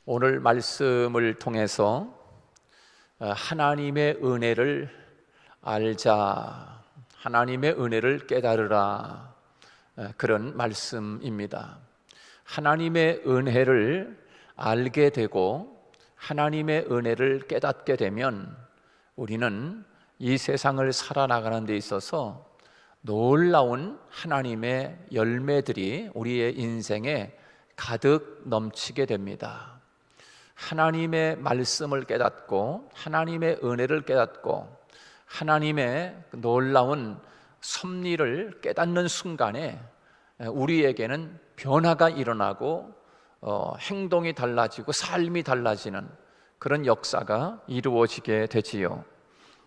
오늘 말씀을 통해서 하나님의 은혜를 알자, 하나님의 은혜를 깨달으라, 그런 말씀입니다. 하나님의 은혜를 알게 되고 하나님의 은혜를 깨닫게 되면 우리는 이 세상을 살아나가는 데 있어서 놀라운 하나님의 열매들이 우리의 인생에 가득 넘치게 됩니다. 하나님의 말씀을 깨닫고 하나님의 은혜를 깨닫고 하나님의 놀라운 섭리를 깨닫는 순간에 우리에게는 변화가 일어나고 행동이 달라지고 삶이 달라지는 그런 역사가 이루어지게 되지요.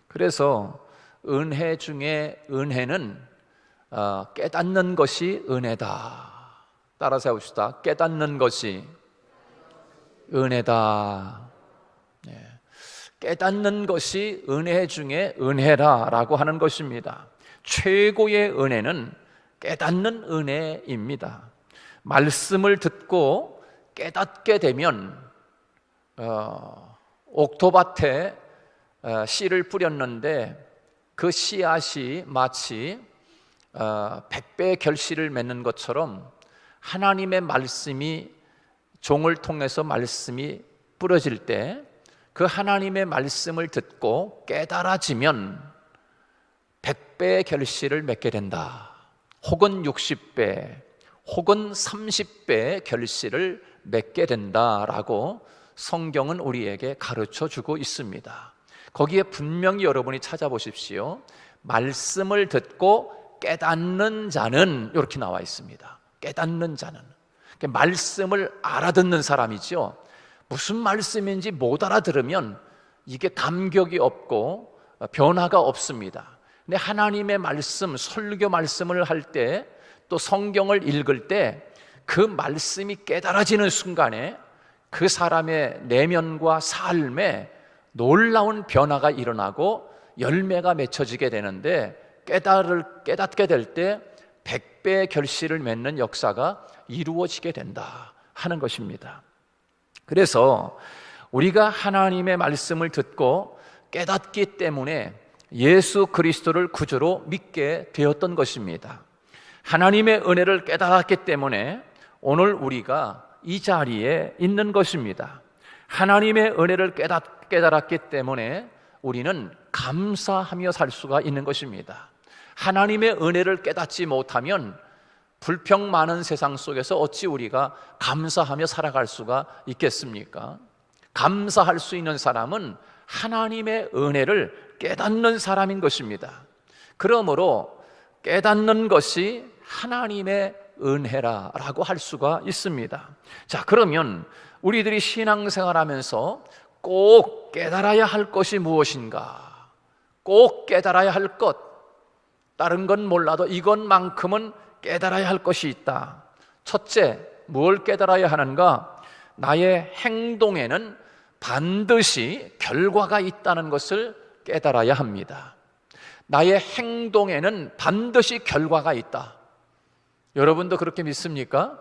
그래서 은혜 중에 은혜는 깨닫는 것이 은혜다. 따라서 해봅시다. 깨닫는 것이 은혜다. 깨닫는 것이 은혜 중에 은혜라라고 하는 것입니다. 최고의 은혜는 깨닫는 은혜입니다. 말씀을 듣고 깨닫게 되면 옥토밭에 씨를 뿌렸는데 그 씨앗이 마치 100배의 결실을 맺는 것처럼 하나님의 말씀이 종을 통해서 말씀이 뿌려질 때 그 하나님의 말씀을 듣고 깨달아지면 100배의 결실을 맺게 된다. 혹은 60배, 혹은 30배의 결실을 맺게 된다라고 성경은 우리에게 가르쳐 주고 있습니다. 거기에 분명히 여러분이 찾아보십시오. 말씀을 듣고 깨닫는 자는 이렇게 나와 있습니다. 깨닫는 자는 말씀을 알아듣는 사람이죠. 무슨 말씀인지 못 알아들으면 이게 감격이 없고 변화가 없습니다. 근데 하나님의 말씀, 설교 말씀을 할 때 또 성경을 읽을 때 그 말씀이 깨달아지는 순간에 그 사람의 내면과 삶에 놀라운 변화가 일어나고 열매가 맺혀지게 되는데 깨닫게 될 때 100배의 결실을 맺는 역사가 이루어지게 된다 하는 것입니다. 그래서 우리가 하나님의 말씀을 듣고 깨닫기 때문에 예수 그리스도를 구주로 믿게 되었던 것입니다. 하나님의 은혜를 깨달았기 때문에 오늘 우리가 이 자리에 있는 것입니다. 하나님의 은혜를 깨달았기 때문에 우리는 감사하며 살 수가 있는 것입니다. 하나님의 은혜를 깨닫지 못하면 불평 많은 세상 속에서 어찌 우리가 감사하며 살아갈 수가 있겠습니까? 감사할 수 있는 사람은 하나님의 은혜를 깨닫는 사람인 것입니다. 그러므로 깨닫는 것이 하나님의 은혜라고 할 수가 있습니다. 자, 그러면 우리들이 신앙생활하면서 꼭 깨달아야 할 것이 무엇인가? 꼭 깨달아야 할 것, 다른 건 몰라도 이것만큼은 깨달아야 할 것이 있다. 첫째, 뭘 깨달아야 하는가? 나의 행동에는 반드시 결과가 있다는 것을 깨달아야 합니다. 나의 행동에는 반드시 결과가 있다. 여러분도 그렇게 믿습니까?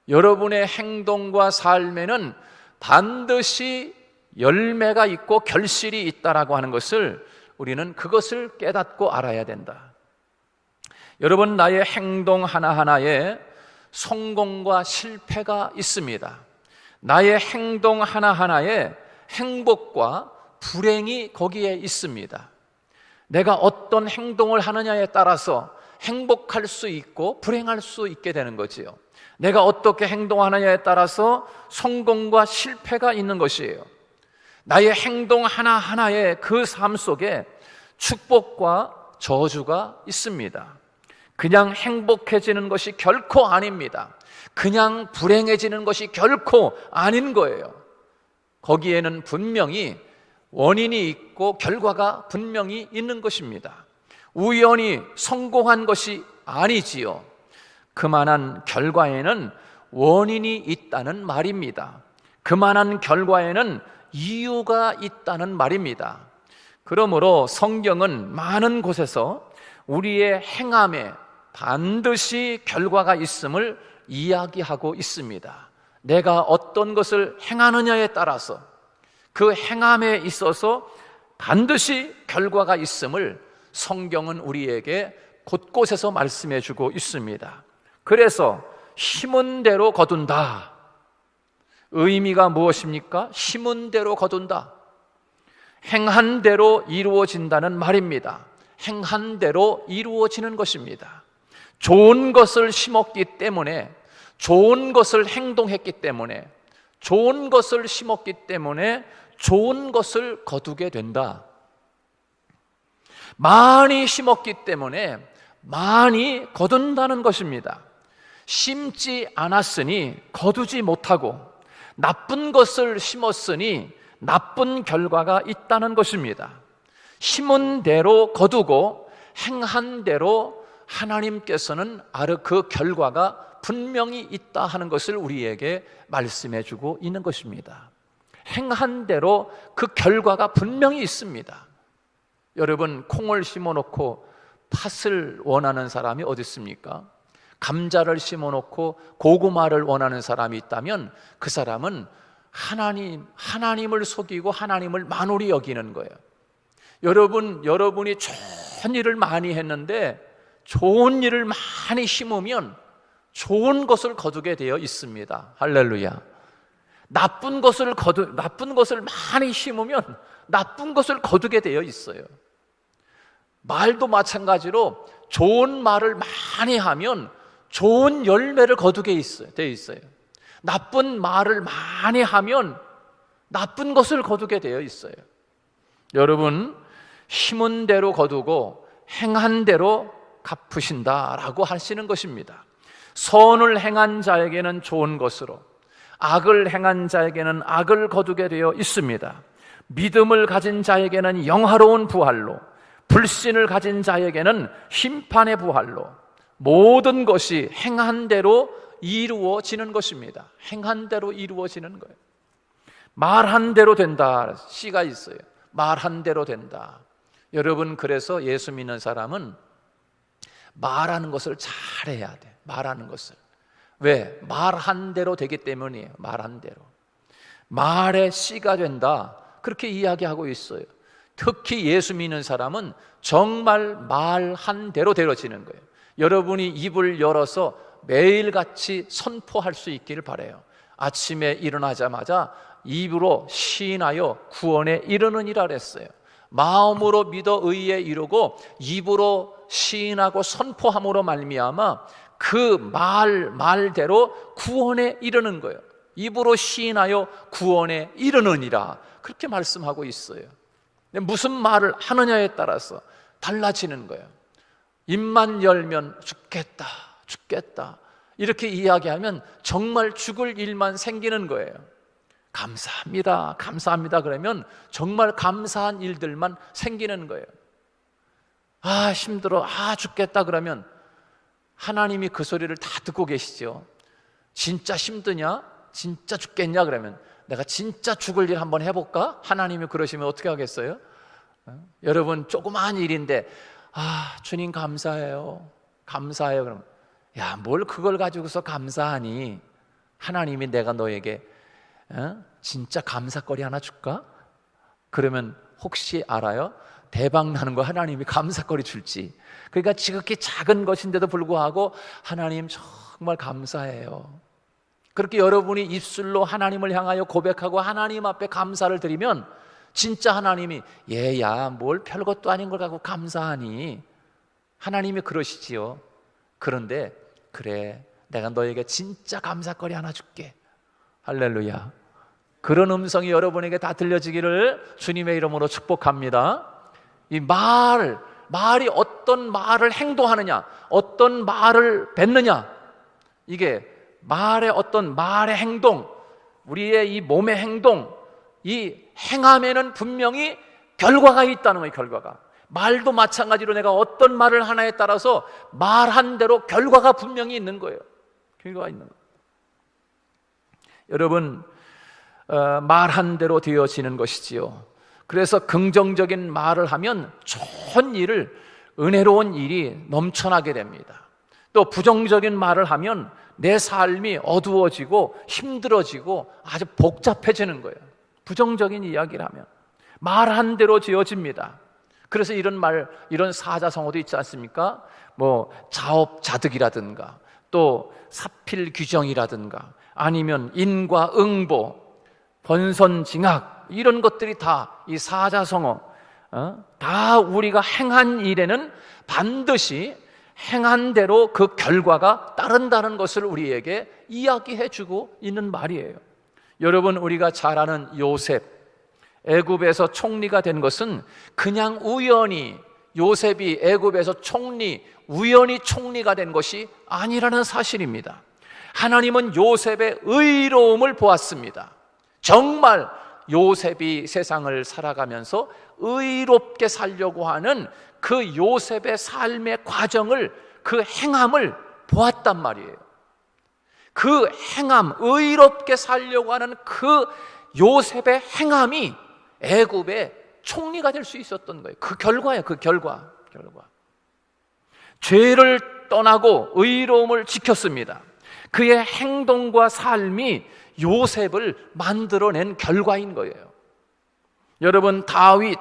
여러분의 행동과 삶에는 반드시 열매가 있고 결실이 있다라고 하는 것을 우리는 그것을 깨닫고 알아야 된다. 여러분, 나의 행동 하나하나에 성공과 실패가 있습니다. 나의 행동 하나하나에 행복과 불행이 거기에 있습니다. 내가 어떤 행동을 하느냐에 따라서 행복할 수 있고 불행할 수 있게 되는 거지요. 내가 어떻게 행동하느냐에 따라서 성공과 실패가 있는 것이에요. 나의 행동 하나하나에 그 삶 속에 축복과 저주가 있습니다. 그냥 행복해지는 것이 결코 아닙니다. 그냥 불행해지는 것이 결코 아닌 거예요. 거기에는 분명히 원인이 있고 결과가 분명히 있는 것입니다. 우연히 성공한 것이 아니지요. 그만한 결과에는 원인이 있다는 말입니다. 그만한 결과에는 이유가 있다는 말입니다. 그러므로 성경은 많은 곳에서 우리의 행함에 반드시 결과가 있음을 이야기하고 있습니다. 내가 어떤 것을 행하느냐에 따라서 그 행함에 있어서 반드시 결과가 있음을 성경은 우리에게 곳곳에서 말씀해 주고 있습니다. 그래서 심은 대로 거둔다. 의미가 무엇입니까? 심은 대로 거둔다. 행한 대로 이루어진다는 말입니다. 행한 대로 이루어지는 것입니다. 좋은 것을 심었기 때문에, 좋은 것을 행동했기 때문에, 좋은 것을 심었기 때문에 좋은 것을 거두게 된다. 많이 심었기 때문에 많이 거둔다는 것입니다. 심지 않았으니 거두지 못하고, 나쁜 것을 심었으니 나쁜 결과가 있다는 것입니다. 심은 대로 거두고 행한 대로 하나님께서는 그 결과가 분명히 있다 하는 것을 우리에게 말씀해 주고 있는 것입니다. 행한 대로 그 결과가 분명히 있습니다. 여러분, 콩을 심어놓고 팥을 원하는 사람이 어디 있습니까? 감자를 심어놓고 고구마를 원하는 사람이 있다면 그 사람은 하나님을 속이고 하나님을 만홀히 여기는 거예요. 여러분이 좋은 일을 많이 했는데 좋은 일을 많이 심으면 좋은 것을 거두게 되어 있습니다. 할렐루야. 나쁜 것을 많이 심으면 나쁜 것을 거두게 되어 있어요. 말도 마찬가지로 좋은 말을 많이 하면 좋은 열매를 거두게 되어 있어요. 나쁜 말을 많이 하면 나쁜 것을 거두게 되어 있어요. 여러분, 심은 대로 거두고 행한 대로 갚으신다라고 하시는 것입니다. 선을 행한 자에게는 좋은 것으로, 악을 행한 자에게는 악을 거두게 되어 있습니다. 믿음을 가진 자에게는 영화로운 부활로, 불신을 가진 자에게는 심판의 부활로, 모든 것이 행한 대로 이루어지는 것입니다. 행한 대로 이루어지는 거예요. 말한 대로 된다 시가 있어요. 말한 대로 된다. 여러분, 그래서 예수 믿는 사람은 말하는 것을 잘해야 돼. 말하는 것을. 왜? 말한 대로 되기 때문이에요. 말한 대로. 말의 씨가 된다, 그렇게 이야기하고 있어요. 특히 예수 믿는 사람은 정말 말한 대로 되어지는 거예요. 여러분이 입을 열어서 매일같이 선포할 수 있기를 바라요. 아침에 일어나자마자 입으로 시인하여 구원에 이르느니라 그랬어요. 마음으로 믿어 의에 이르고 입으로 시인하고 선포함으로 말미암아 그 말대로 구원에 이르는 거예요. 입으로 시인하여 구원에 이르느니라, 그렇게 말씀하고 있어요. 무슨 말을 하느냐에 따라서 달라지는 거예요. 입만 열면 죽겠다, 죽겠다 이렇게 이야기하면 정말 죽을 일만 생기는 거예요. 감사합니다, 감사합니다 그러면 정말 감사한 일들만 생기는 거예요. 아, 힘들어, 아, 죽겠다 그러면 하나님이 그 소리를 다 듣고 계시죠. 진짜 힘드냐? 진짜 죽겠냐? 그러면 내가 진짜 죽을 일 한번 해볼까? 하나님이 그러시면 어떻게 하겠어요? 여러분, 조그마한 일인데 아, 주님 감사해요, 감사해요 그러면 야, 뭘 그걸 가지고서 감사하니? 하나님이 내가 너에게 진짜 감사거리 하나 줄까? 그러면 혹시 알아요? 대박 나는 거 하나님이 감사거리 줄지. 그러니까 지극히 작은 것인데도 불구하고 하나님 정말 감사해요. 그렇게 여러분이 입술로 하나님을 향하여 고백하고 하나님 앞에 감사를 드리면 진짜 하나님이 얘야 뭘 별것도 아닌 걸 갖고 감사하니? 하나님이 그러시지요. 그런데 그래, 내가 너에게 진짜 감사거리 하나 줄게. 할렐루야. 그런 음성이 여러분에게 다 들려지기를 주님의 이름으로 축복합니다. 이 말이 어떤 말을 행동하느냐, 어떤 말을 뱉느냐, 이게 말의 행동, 우리의 이 몸의 행동, 이 행함에는 분명히 결과가 있다는 거예요. 결과가. 말도 마찬가지로 내가 어떤 말을 하나에 따라서 말한 대로 결과가 분명히 있는 거예요. 결과가 있는 거예요. 여러분, 말한 대로 되어지는 것이지요. 그래서 긍정적인 말을 하면 좋은 일을, 은혜로운 일이 넘쳐나게 됩니다. 또 부정적인 말을 하면 내 삶이 어두워지고 힘들어지고 아주 복잡해지는 거예요. 부정적인 이야기를 하면 말한 대로 지어집니다. 그래서 이런 말, 이런 사자성어도 있지 않습니까? 뭐 자업자득이라든가 또 사필규정이라든가 아니면 인과응보, 번선징악, 이런 것들이 다 이 사자성어, 다 우리가 행한 일에는 반드시 행한 대로 그 결과가 따른다는 것을 우리에게 이야기해 주고 있는 말이에요. 여러분, 우리가 잘 아는 요셉, 애굽에서 총리가 된 것은 그냥 우연히, 요셉이 애굽에서 우연히 총리가 된 것이 아니라는 사실입니다. 하나님은 요셉의 의로움을 보았습니다. 정말 요셉이 세상을 살아가면서 의롭게 살려고 하는 그 요셉의 삶의 과정을, 그 행함을 보았단 말이에요. 그 행함, 의롭게 살려고 하는 그 요셉의 행함이 애굽의 총리가 될 수 있었던 거예요. 그 결과예요. 그 결과. 죄를 떠나고 의로움을 지켰습니다. 그의 행동과 삶이 요셉을 만들어낸 결과인 거예요. 여러분, 다윗,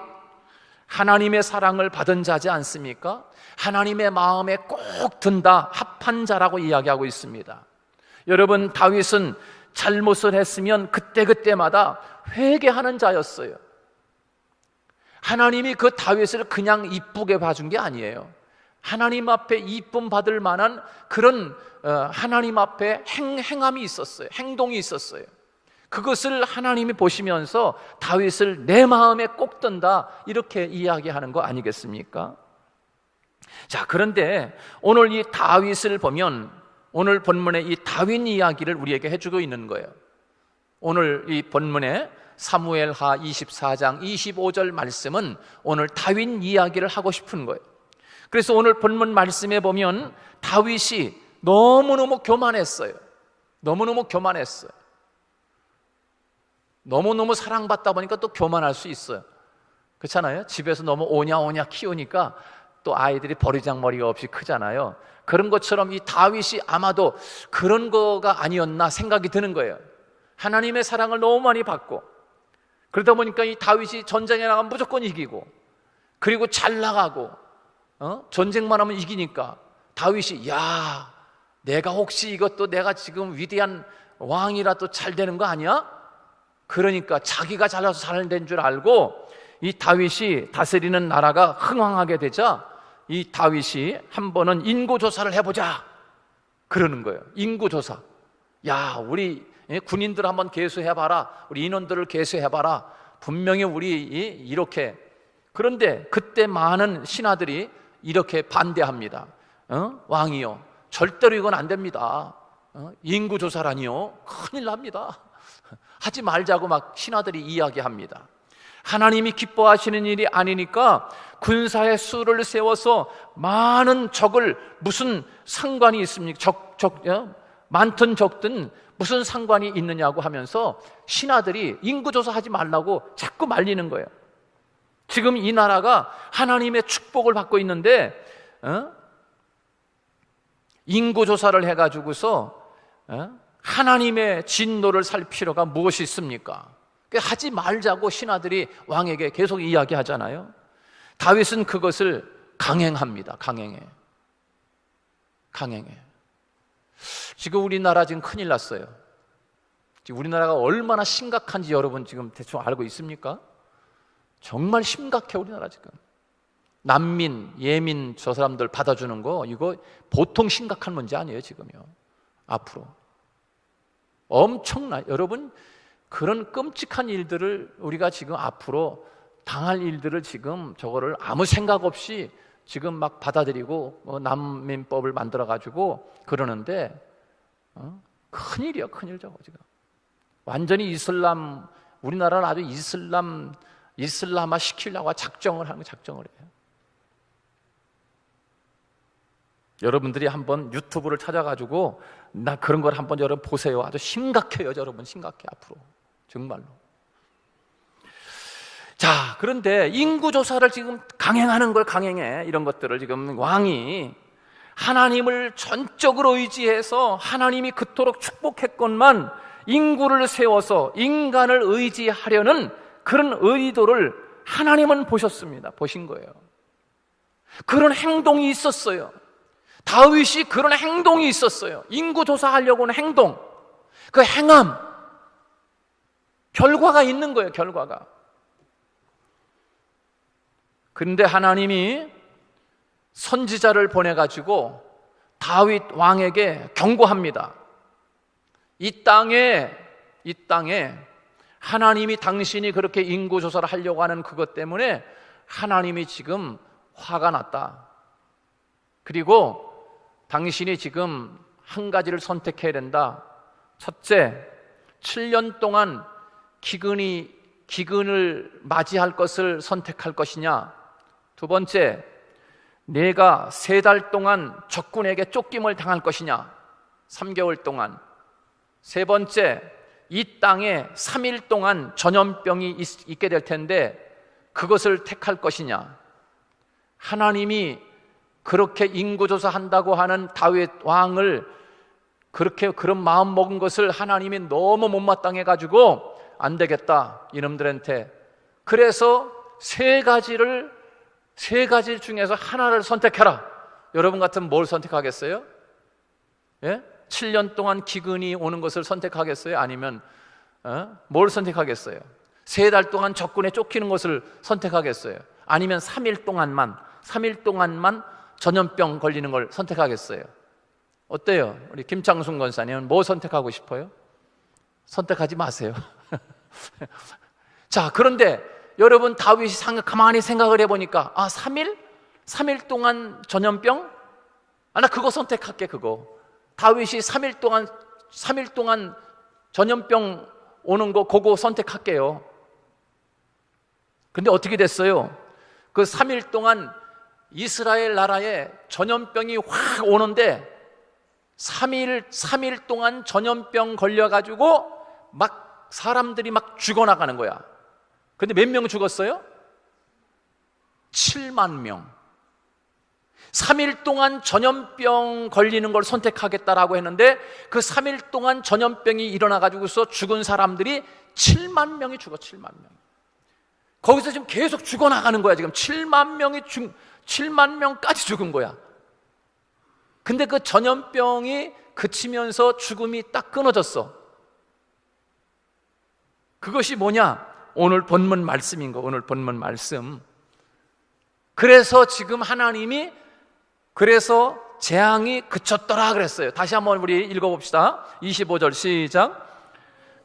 하나님의 사랑을 받은 자지 않습니까? 하나님의 마음에 꼭 든다, 합한 자라고 이야기하고 있습니다. 여러분, 다윗은 잘못을 했으면 그때그때마다 회개하는 자였어요. 하나님이 그 다윗을 그냥 이쁘게 봐준 게 아니에요. 하나님 앞에 이쁨 받을 만한 그런 하나님 앞에 행함이 있었어요. 행동이 있었어요. 그것을 하나님이 보시면서 다윗을 내 마음에 꼭 든다, 이렇게 이야기하는 거 아니겠습니까? 자, 그런데 오늘 이 다윗을 보면, 오늘 본문의 이 다윗 이야기를 우리에게 해주고 있는 거예요. 오늘 이 본문에 사무엘하 24장 25절 말씀은 오늘 다윗 이야기를 하고 싶은 거예요. 그래서 오늘 본문 말씀에 보면 다윗이 너무너무 교만했어요. 너무너무 사랑받다 보니까 또 교만할 수 있어요. 그렇잖아요? 집에서 너무 오냐 키우니까 또 아이들이 버리장머리가 없이 크잖아요. 그런 것처럼 이 다윗이 아마도 그런 거가 아니었나 생각이 드는 거예요. 하나님의 사랑을 너무 많이 받고, 그러다 보니까 이 다윗이 전쟁에 나가면 무조건 이기고, 그리고 잘 나가고, 전쟁만 하면 이기니까 다윗이, 야, 내가 혹시 이것도 내가 지금 위대한 왕이라도 잘 되는 거 아니야? 그러니까 자기가 잘나서 잘 된 줄 알고 이 다윗이 다스리는 나라가 흥왕하게 되자 이 다윗이 한 번은 인구조사를 해보자 그러는 거예요. 인구조사. 야, 우리 군인들 한번 계수해봐라. 우리 인원들을 계수해봐라. 분명히 우리 이렇게. 그런데 그때 많은 신하들이 이렇게 반대합니다. 왕이요, 절대로 이건 안 됩니다. 인구조사라니요, 큰일 납니다. 하지 말자고 막 신하들이 이야기합니다. 하나님이 기뻐하시는 일이 아니니까 군사의 수를 세워서 많은 적을 무슨 상관이 있습니까? 많든 적든 무슨 상관이 있느냐고 하면서 신하들이 인구조사하지 말라고 자꾸 말리는 거예요. 지금 이 나라가 하나님의 축복을 받고 있는데 인구조사를 해가지고서 하나님의 진노를 살 필요가 무엇이 있습니까? 하지 말자고 신하들이 왕에게 계속 이야기하잖아요. 다윗은 그것을 강행합니다. 강행해. 지금 우리나라 지금 큰일 났어요. 지금 우리나라가 얼마나 심각한지 여러분 지금 대충 알고 있습니까? 정말 심각해. 우리나라 지금 난민, 예민 저 사람들 받아주는 거, 이거 보통 심각한 문제 아니에요. 지금요. 앞으로 엄청나. 여러분, 그런 끔찍한 일들을 우리가 지금 앞으로 당할 일들을 지금 저거를 아무 생각 없이 지금 막 받아들이고 난민법을 만들어가지고 그러는데 큰일이야. 큰일. 저거 지금 완전히 이슬람, 우리나라는 아주 이슬람화 시키려고 작정을 해요. 여러분들이 한번 유튜브를 찾아가지고 나 그런 걸 한번 여러분 보세요. 아주 심각해요. 여러분 심각해. 앞으로 정말로. 자, 그런데 인구조사를 지금 강행하는 걸 강행해. 이런 것들을 지금 왕이. 하나님을 전적으로 의지해서 하나님이 그토록 축복했건만 인구를 세워서 인간을 의지하려는 그런 의도를 하나님은 보셨습니다. 보신 거예요. 그런 행동이 있었어요. 다윗이 그런 행동이 있었어요. 인구 조사하려고 하는 행동, 그 행함, 결과가 있는 거예요. 결과가. 그런데 하나님이 선지자를 보내가지고 다윗 왕에게 경고합니다. 이 땅에 하나님이 당신이 그렇게 인구조사를 하려고 하는 그것 때문에 하나님이 지금 화가 났다. 그리고 당신이 지금 한 가지를 선택해야 된다. 첫째, 7년 동안 기근을 맞이할 것을 선택할 것이냐. 두 번째, 내가 3달 동안 적군에게 쫓김을 당할 것이냐. 3개월 동안. 세 번째, 이 땅에 3일 동안 전염병이 있게 될 텐데 그것을 택할 것이냐. 하나님이 그렇게 인구조사한다고 하는 다윗 왕을 그렇게 그런 마음 먹은 것을 하나님이 너무 못마땅해 가지고 안 되겠다 이놈들한테. 그래서 세 가지 중에서 하나를 선택해라. 여러분 같으면 뭘 선택하겠어요? 예? 7년 동안 기근이 오는 것을 선택하겠어요? 아니면 뭘 선택하겠어요? 3달 동안 적군에 쫓기는 것을 선택하겠어요? 아니면 3일 동안만 전염병 걸리는 걸 선택하겠어요? 어때요? 우리 김창순 권사님은 뭐 선택하고 싶어요? 선택하지 마세요. 자, 그런데 여러분 다윗이 가만히 생각을 해보니까 3일 동안 전염병? 나 그거 선택할게. 그거 다윗이 3일 동안 전염병 오는 거 그거 선택할게요. 근데 어떻게 됐어요? 그 3일 동안 이스라엘 나라에 전염병이 확 오는데 3일 동안 전염병 걸려가지고 막 사람들이 막 죽어나가는 거야. 근데 몇 명 죽었어요? 7만 명. 3일 동안 전염병 걸리는 걸 선택하겠다라고 했는데 그 3일 동안 전염병이 일어나가지고서 죽은 사람들이 7만 명이 죽어. 7만 명. 거기서 지금 계속 죽어나가는 거야. 지금 7만 명까지 죽은 거야. 근데 그 전염병이 그치면서 죽음이 딱 끊어졌어. 그것이 뭐냐? 오늘 본문 말씀인 거. 오늘 본문 말씀. 그래서 지금 하나님이 그래서 재앙이 그쳤더라 그랬어요. 다시 한번 우리 읽어봅시다. 25절 시작.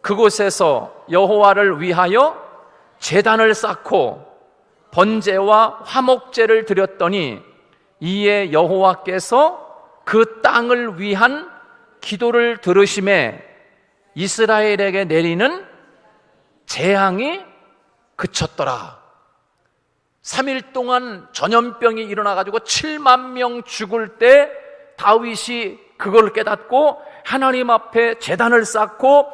그곳에서 여호와를 위하여 제단을 쌓고 번제와 화목제를 드렸더니 이에 여호와께서 그 땅을 위한 기도를 들으심에 이스라엘에게 내리는 재앙이 그쳤더라. 3일 동안 전염병이 일어나가지고 7만 명 죽을 때 다윗이 그걸 깨닫고 하나님 앞에 제단을 쌓고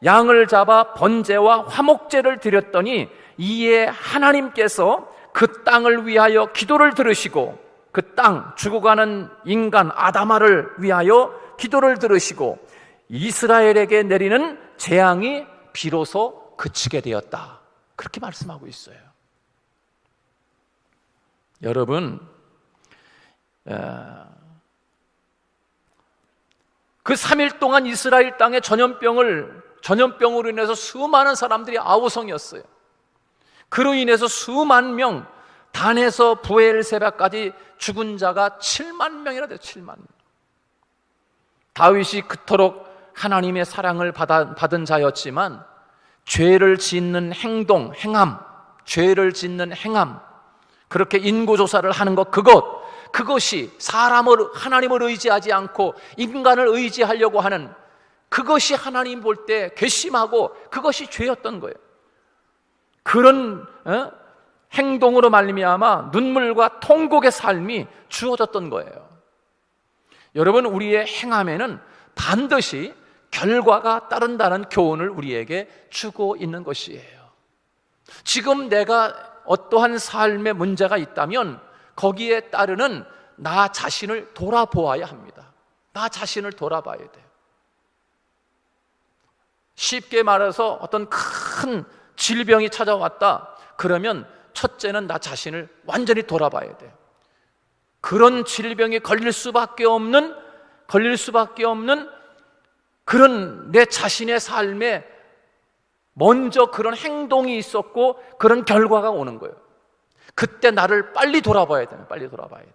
양을 잡아 번제와 화목제를 드렸더니 이에 하나님께서 그 땅을 위하여 기도를 들으시고 그 땅 죽어가는 인간 아담아를 위하여 기도를 들으시고 이스라엘에게 내리는 재앙이 비로소 그치게 되었다. 그렇게 말씀하고 있어요. 여러분, 그 3일 동안 이스라엘 땅에 전염병으로 인해서 수많은 사람들이 아우성이었어요. 그로 인해서 수만 명, 단에서 부엘세바까지 죽은 자가 7만 명이나 돼요. 7만 명. 다윗이 그토록 하나님의 사랑을 받은 자였지만 죄를 짓는 행동, 죄를 짓는 행함, 그렇게 인구조사를 하는 것, 그것이 하나님을 의지하지 않고 인간을 의지하려고 하는 그것이 하나님 볼 때 괘씸하고 그것이 죄였던 거예요. 그런 행동으로 말미암아 눈물과 통곡의 삶이 주어졌던 거예요. 여러분, 우리의 행함에는 반드시 결과가 따른다는 교훈을 우리에게 주고 있는 것이에요. 지금 내가 어떠한 삶에 문제가 있다면 거기에 따르는 나 자신을 돌아보아야 합니다. 나 자신을 돌아봐야 돼요. 쉽게 말해서 어떤 큰 질병이 찾아왔다 그러면 첫째는 나 자신을 완전히 돌아봐야 돼요. 그런 질병에 걸릴 수밖에 없는 그런 내 자신의 삶에 먼저 그런 행동이 있었고 그런 결과가 오는 거예요. 그때 나를 빨리 돌아봐야 돼요. 빨리 돌아봐야 돼요.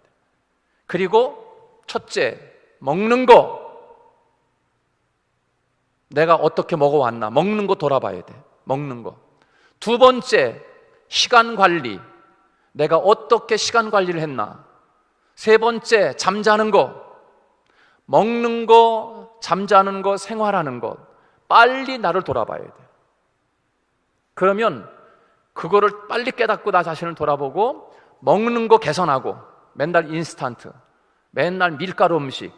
그리고 첫째, 먹는 거. 내가 어떻게 먹어왔나? 먹는 거 돌아봐야 돼. 먹는 거. 두 번째, 시간 관리. 내가 어떻게 시간 관리를 했나? 세 번째, 잠자는 거. 먹는 거, 잠자는 거, 생활하는 것. 빨리 나를 돌아봐야 돼. 그러면 그거를 빨리 깨닫고 나 자신을 돌아보고 먹는 거 개선하고 맨날 인스턴트, 맨날 밀가루 음식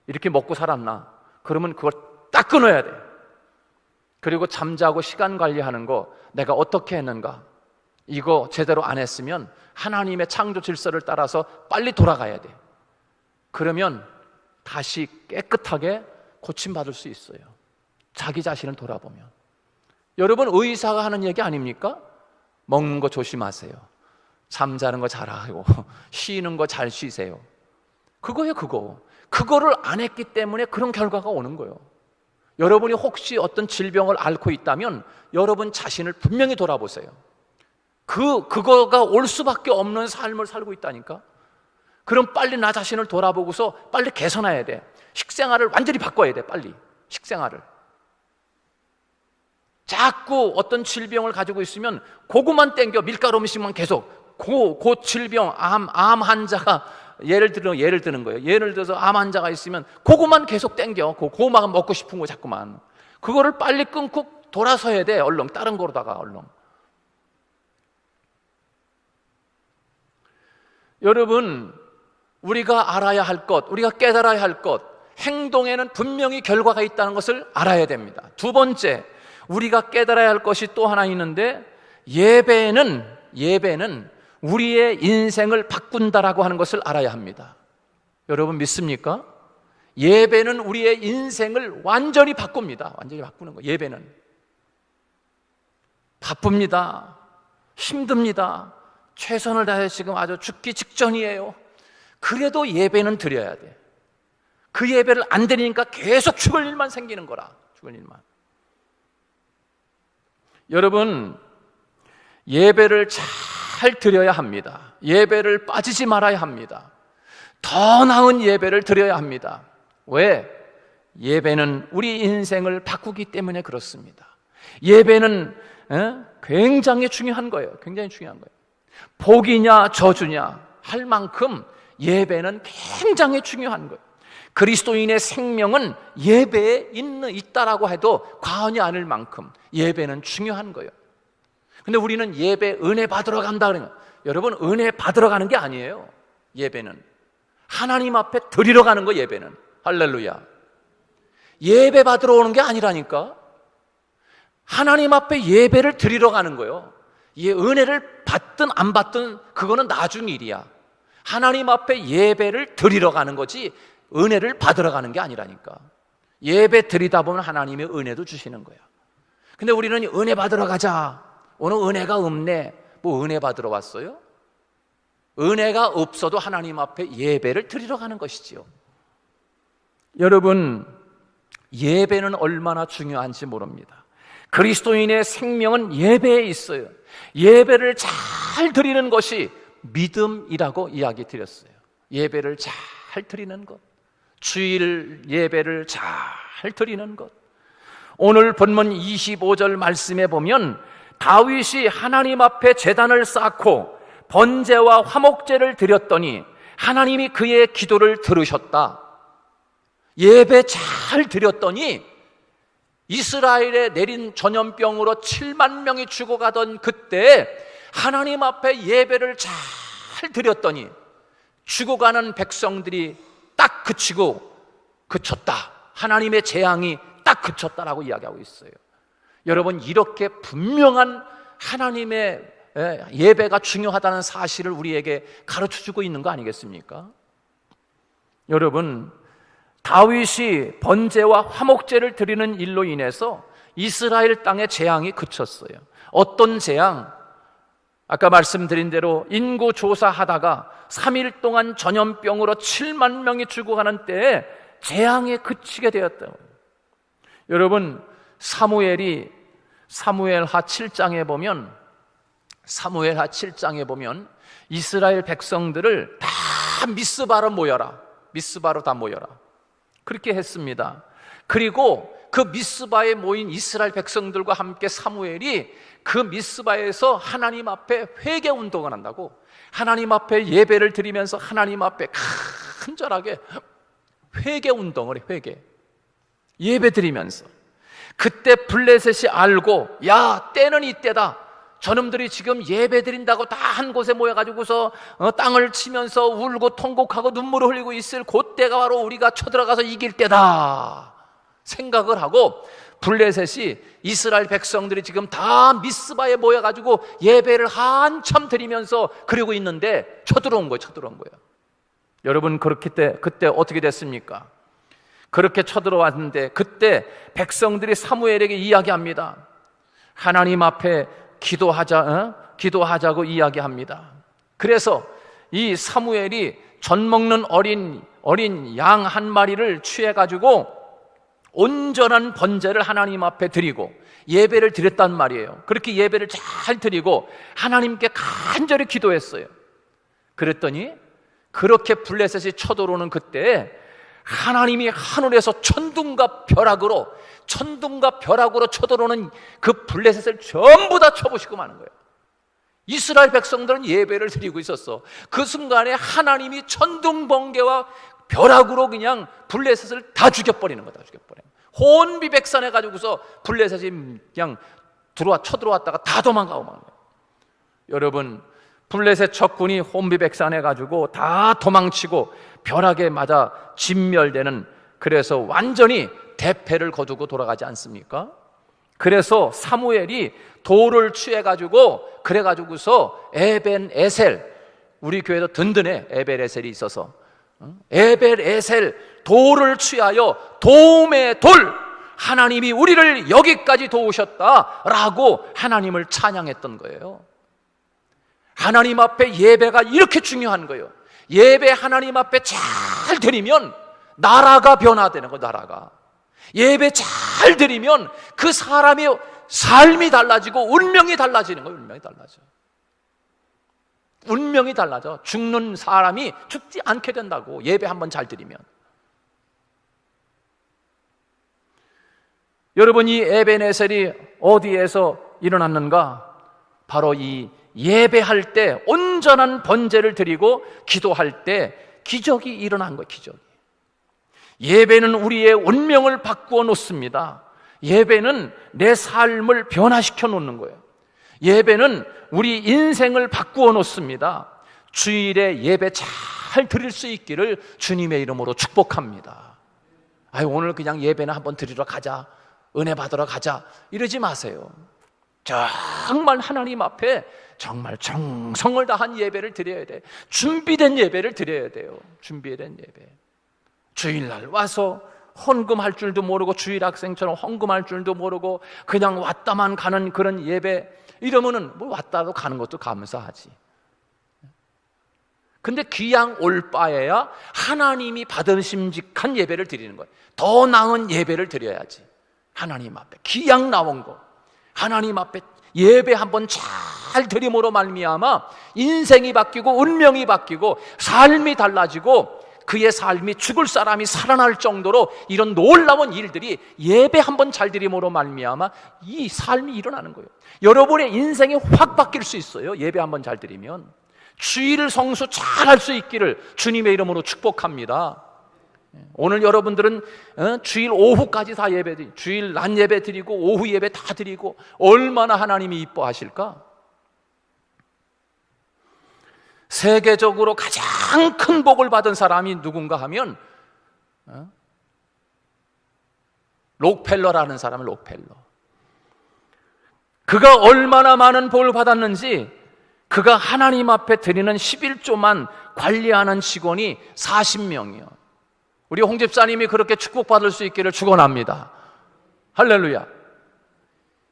이렇게 먹고 살았나? 그러면 그걸 딱 끊어야 돼. 그리고 잠자고 시간 관리하는 거 내가 어떻게 했는가? 이거 제대로 안 했으면 하나님의 창조 질서를 따라서 빨리 돌아가야 돼. 그러면 다시 깨끗하게 고침받을 수 있어요. 자기 자신을 돌아보면. 여러분, 의사가 하는 얘기 아닙니까? 먹는 거 조심하세요. 잠자는 거 잘하고 쉬는 거 잘 쉬세요. 그거예요. 그거를 안 했기 때문에 그런 결과가 오는 거예요. 여러분이 혹시 어떤 질병을 앓고 있다면 여러분 자신을 분명히 돌아보세요. 그거가 올 수밖에 없는 삶을 살고 있다니까. 그럼 빨리 나 자신을 돌아보고서 빨리 개선해야 돼. 식생활을 완전히 바꿔야 돼. 빨리 식생활을. 자꾸 어떤 질병을 가지고 있으면 그거만 땡겨. 밀가루 음식만 계속. 그 질병, 암 환자가 예를 드는 거예요. 예를 들어서 암 환자가 있으면 그거만 계속 땡겨. 그거만 먹고 싶은 거 자꾸만. 그거를 빨리 끊고 돌아서야 돼. 얼른 다른 거로다가 얼른. 여러분, 우리가 알아야 할 것, 우리가 깨달아야 할 것, 행동에는 분명히 결과가 있다는 것을 알아야 됩니다. 두 번째, 우리가 깨달아야 할 것이 또 하나 있는데, 예배는 우리의 인생을 바꾼다라고 하는 것을 알아야 합니다. 여러분 믿습니까? 예배는 우리의 인생을 완전히 바꿉니다. 완전히 바꾸는 거. 예배는 바쁩니다. 힘듭니다. 최선을 다해 지금 아주 죽기 직전이에요. 그래도 예배는 드려야 돼. 그 예배를 안 드리니까 계속 죽을 일만 생기는 거라. 죽을 일만. 여러분, 예배를 잘 드려야 합니다. 예배를 빠지지 말아야 합니다. 더 나은 예배를 드려야 합니다. 왜? 예배는 우리 인생을 바꾸기 때문에 그렇습니다. 예배는 굉장히 중요한 거예요. 굉장히 중요한 거예요. 복이냐 저주냐 할 만큼 예배는 굉장히 중요한 거예요. 그리스도인의 생명은 예배에 있다라고 해도 과언이 아닐 만큼 예배는 중요한 거예요. 근데 우리는 예배 은혜 받으러 간다 그러면, 여러분, 은혜 받으러 가는 게 아니에요. 예배는 하나님 앞에 드리러 가는 거. 예배는 할렐루야. 예배 받으러 오는 게 아니라니까. 하나님 앞에 예배를 드리러 가는 거예요. 은혜를 받든 안 받든 그거는 나중 일이야. 하나님 앞에 예배를 드리러 가는 거지 은혜를 받으러 가는 게 아니라니까. 예배 드리다 보면 하나님의 은혜도 주시는 거야. 근데 우리는 은혜 받으러 가자. 오늘 은혜가 없네. 뭐 은혜 받으러 왔어요? 은혜가 없어도 하나님 앞에 예배를 드리러 가는 것이지요. 여러분, 예배는 얼마나 중요한지 모릅니다. 그리스도인의 생명은 예배에 있어요. 예배를 잘 드리는 것이 믿음이라고 이야기 드렸어요. 예배를 잘 드리는 것, 주일 예배를 잘 드리는 것. 오늘 본문 25절 말씀에 보면 다윗이 하나님 앞에 제단을 쌓고 번제와 화목제를 드렸더니 하나님이 그의 기도를 들으셨다. 예배 잘 드렸더니 이스라엘에 내린 전염병으로 7만 명이 죽어가던 그때 하나님 앞에 예배를 잘 드렸더니 죽어가는 백성들이 딱 그쳤다. 하나님의 재앙이 딱 그쳤다라고 이야기하고 있어요. 여러분, 이렇게 분명한 하나님의 예배가 중요하다는 사실을 우리에게 가르쳐주고 있는 거 아니겠습니까? 여러분, 다윗이 번제와 화목제를 드리는 일로 인해서 이스라엘 땅의 재앙이 그쳤어요. 어떤 재앙? 아까 말씀드린 대로 인구 조사하다가 3일 동안 전염병으로 7만 명이 죽어가는 때에 재앙에 그치게 되었다고요. 여러분, 사무엘하 7장에 보면 이스라엘 백성들을 다 미스바로 다 모여라. 그렇게 했습니다. 그리고 그 미스바에 모인 이스라엘 백성들과 함께 사무엘이 그 미스바에서 하나님 앞에 회개 운동을 한다고, 하나님 앞에 예배를 드리면서 하나님 앞에 간절하게 회개 운동을 해. 예배 드리면서. 그때 블레셋이 알고, 야, 때는 이때다. 저놈들이 지금 예배 드린다고 다 한 곳에 모여가지고서 땅을 치면서 울고 통곡하고 눈물을 흘리고 있을 그때가 바로 우리가 쳐들어가서 이길 때다 생각을 하고, 블레셋이 이스라엘 백성들이 지금 다 미스바에 모여가지고 예배를 한참 드리면서 그러고 있는데 쳐들어온 거예요. 여러분, 그때 어떻게 됐습니까? 그렇게 쳐들어왔는데 그때 백성들이 사무엘에게 이야기합니다. 하나님 앞에 기도하자고 이야기합니다. 그래서 이 사무엘이 젖 먹는 어린 양 한 마리를 취해가지고 온전한 번제를 하나님 앞에 드리고 예배를 드렸단 말이에요. 그렇게 예배를 잘 드리고 하나님께 간절히 기도했어요. 그랬더니 그렇게 블레셋이 쳐들어오는 그때에 하나님이 하늘에서 천둥과 벼락으로 쳐들어오는 그 블레셋을 전부 다 쳐부시고 마는 거예요. 이스라엘 백성들은 예배를 드리고 있었어. 그 순간에 하나님이 천둥 번개와 벼락으로 그냥 블레셋을 다 죽여버리는 거다. 혼비백산해 가지고서 블레셋이 그냥 쳐들어왔다가 다 도망가고 만 거예요. 여러분, 블레셋 적군이 혼비백산해 가지고 다 도망치고 벼락에 맞아 진멸되는, 그래서 완전히 대패를 거두고 돌아가지 않습니까? 그래서 사무엘이 돌을 취해가지고 그래가지고서 에벤에셀, 우리 교회도 든든해, 에벤에셀이 있어서 에벤에셀 돌을 취하여 도움의 돌, 하나님이 우리를 여기까지 도우셨다라고 하나님을 찬양했던 거예요. 하나님 앞에 예배가 이렇게 중요한 거예요. 예배 하나님 앞에 잘 드리면 나라가 변화되는 거예요. 나라가 예배 잘 드리면 그 사람의 삶이 달라지고 운명이 달라지는 거예요. 운명이 달라져. 죽는 사람이 죽지 않게 된다고, 예배 한번 잘 드리면. 여러분, 이 에벤에셀이 어디에서 일어났는가? 바로 이 예배할 때 온전한 번제를 드리고 기도할 때 기적이 일어난 거예요. 기적이. 예배는 우리의 운명을 바꾸어 놓습니다. 예배는 내 삶을 변화시켜 놓는 거예요. 예배는 우리 인생을 바꾸어 놓습니다. 주일에 예배 잘 드릴 수 있기를 주님의 이름으로 축복합니다. 오늘 그냥 예배나 한번 드리러 가자, 은혜 받으러 가자, 이러지 마세요. 정말 하나님 앞에 정말 정성을 다한 예배를 드려야 돼. 준비된 예배를 드려야 돼요. 준비된 예배. 주일날 와서 헌금할 줄도 모르고, 주일 학생처럼 헌금할 줄도 모르고 그냥 왔다만 가는 그런 예배, 이러면은 뭐 왔다도 가는 것도 감사하지. 근데 귀양 올 바에야 하나님이 받으심직한 예배를 드리는 거예요. 더 나은 예배를 드려야지. 하나님 앞에 귀양 나온 거, 하나님 앞에 예배 한번 잘 드림으로 말미암아 인생이 바뀌고 운명이 바뀌고 삶이 달라지고 그의 삶이, 죽을 사람이 살아날 정도로 이런 놀라운 일들이 예배 한번 잘 드림으로 말미암아 이 삶이 일어나는 거예요. 여러분의 인생이 확 바뀔 수 있어요. 예배 한번 잘 드리면. 주일 성수 잘 할 수 있기를 주님의 이름으로 축복합니다. 오늘 여러분들은 주일 오후까지 다 예배 드리고, 주일 낮 예배 드리고 오후 예배 다 드리고 얼마나 하나님이 이뻐하실까? 세계적으로 가장 큰 복을 받은 사람이 누군가 하면 록펠러라는 사람은 록펠러. 그가 얼마나 많은 복을 받았는지, 그가 하나님 앞에 드리는 11조만 관리하는 직원이 40명이요. 우리 홍 집사님이 그렇게 축복받을 수 있기를 축원합니다. 할렐루야.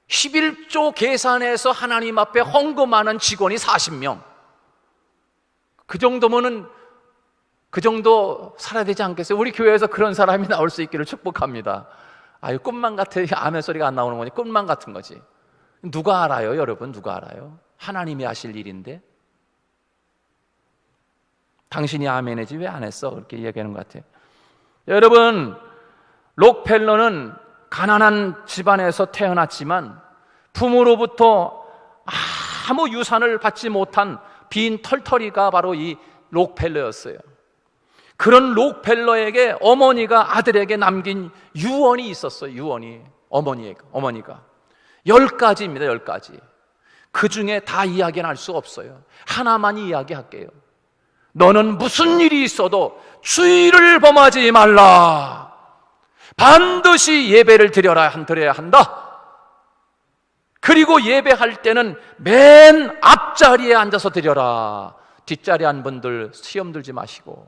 11조 계산해서 하나님 앞에 헌금하는 직원이 40명. 그 정도 살아야 되지 않겠어요? 우리 교회에서 그런 사람이 나올 수 있기를 축복합니다. 아유, 꿈만 같아. 아멘 소리가 안 나오는 거니 꿈만 같은 거지. 누가 알아요, 여러분? 누가 알아요? 하나님이 하실 일인데. 당신이 아멘이지 왜 안 했어? 그렇게 이야기하는 것 같아요. 여러분, 록펠러는 가난한 집안에서 태어났지만 부모로부터 아무 유산을 받지 못한 빈 털터리가 바로 이 록펠러였어요. 그런 록펠러에게 어머니가 아들에게 남긴 유언이 있었어요. 유언이 어머니가 10가지입니다. 10가지. 그 중에 다 이야기는 할 수 없어요. 하나만 이야기할게요. 너는 무슨 일이 있어도 주의를 범하지 말라. 반드시 예배를 드려야 한다. 그리고 예배할 때는 맨 앞자리에 앉아서 드려라. 뒷자리에 앉은 분들 시험 들지 마시고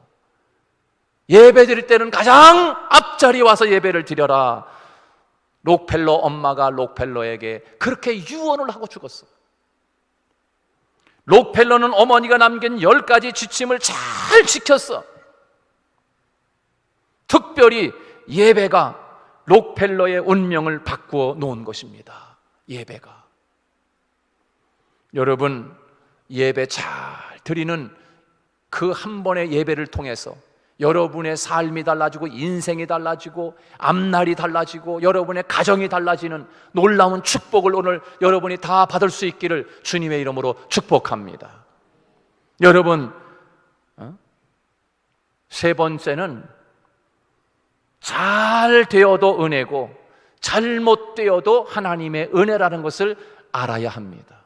예배 드릴 때는 가장 앞자리에 와서 예배를 드려라. 록펠러 엄마가 록펠러에게 그렇게 유언을 하고 죽었어. 록펠러는 어머니가 남긴 10가지 지침을 잘 지켰어. 특별히 예배가 록펠러의 운명을 바꾸어 놓은 것입니다. 예배가. 여러분, 예배 잘 드리는 그 한 번의 예배를 통해서 여러분의 삶이 달라지고 인생이 달라지고 앞날이 달라지고 여러분의 가정이 달라지는 놀라운 축복을 오늘 여러분이 다 받을 수 있기를 주님의 이름으로 축복합니다. 여러분, 세 번째는 잘 되어도 은혜고 잘못되어도 하나님의 은혜라는 것을 알아야 합니다.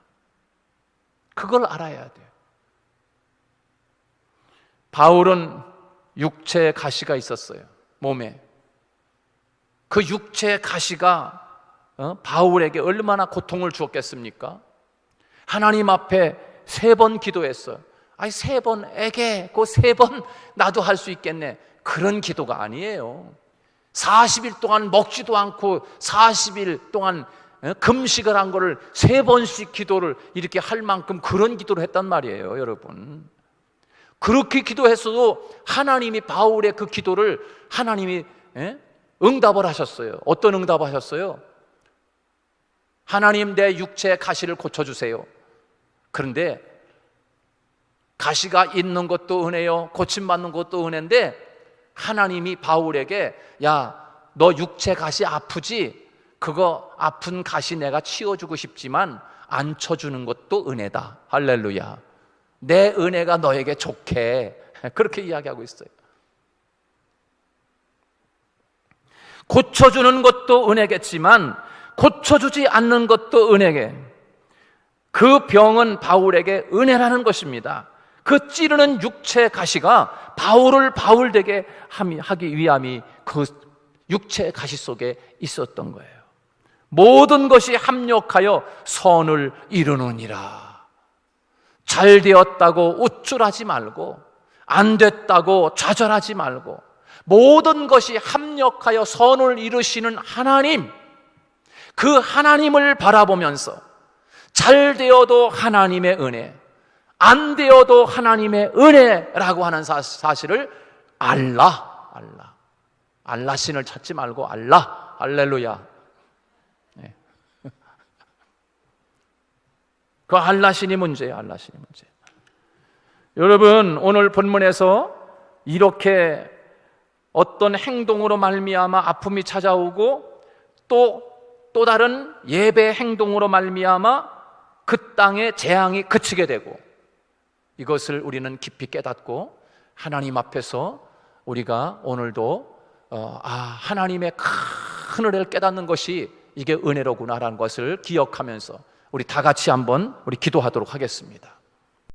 그걸 알아야 돼요. 바울은 육체의 가시가 있었어요. 몸에. 그 육체의 가시가 바울에게 얼마나 고통을 주었겠습니까? 하나님 앞에 3번 기도했어요. 아니 3번에게 그 3번 나도 할 수 있겠네. 그런 기도가 아니에요. 40일 동안 먹지도 않고 40일 동안 금식을 한 거를 3번씩 기도를 이렇게 할 만큼 그런 기도를 했단 말이에요, 여러분. 그렇게 기도했어도 하나님이 바울의 그 기도를 하나님이 응답을 하셨어요. 어떤 응답을 하셨어요? 하나님, 내 육체의 가시를 고쳐주세요. 그런데 가시가 있는 것도 은혜요, 고침받는 것도 은혜인데 하나님이 바울에게 야, 너 육체 가시 아프지? 그거 아픈 가시 내가 치워주고 싶지만 안 쳐주는 것도 은혜다. 할렐루야. 내 은혜가 너에게 좋게. 그렇게 이야기하고 있어요. 고쳐주는 것도 은혜겠지만 고쳐주지 않는 것도 은혜게. 그 병은 바울에게 은혜라는 것입니다. 그 찌르는 육체 가시가 바울을 바울되게 하기 위함이 그 육체 가시 속에 있었던 거예요. 모든 것이 합력하여 선을 이루느니라. 잘 되었다고 우쭐하지 말고 안 됐다고 좌절하지 말고 모든 것이 합력하여 선을 이루시는 하나님, 그 하나님을 바라보면서 잘 되어도 하나님의 은혜, 안 되어도 하나님의 은혜라고 하는 사실을 알라 신을 찾지 말고 알라. 할렐루야. 네. 그 알라 신이 문제예요. 알라 신이 문제. 여러분, 오늘 본문에서 이렇게 어떤 행동으로 말미암아 아픔이 찾아오고 또 다른 예배 행동으로 말미암아 그 땅의 재앙이 그치게 되고, 이것을 우리는 깊이 깨닫고 하나님 앞에서 우리가 오늘도 하나님의 큰 은혜를 깨닫는 것이 이게 은혜로구나라는 것을 기억하면서 우리 다 같이 한번 우리 기도하도록 하겠습니다.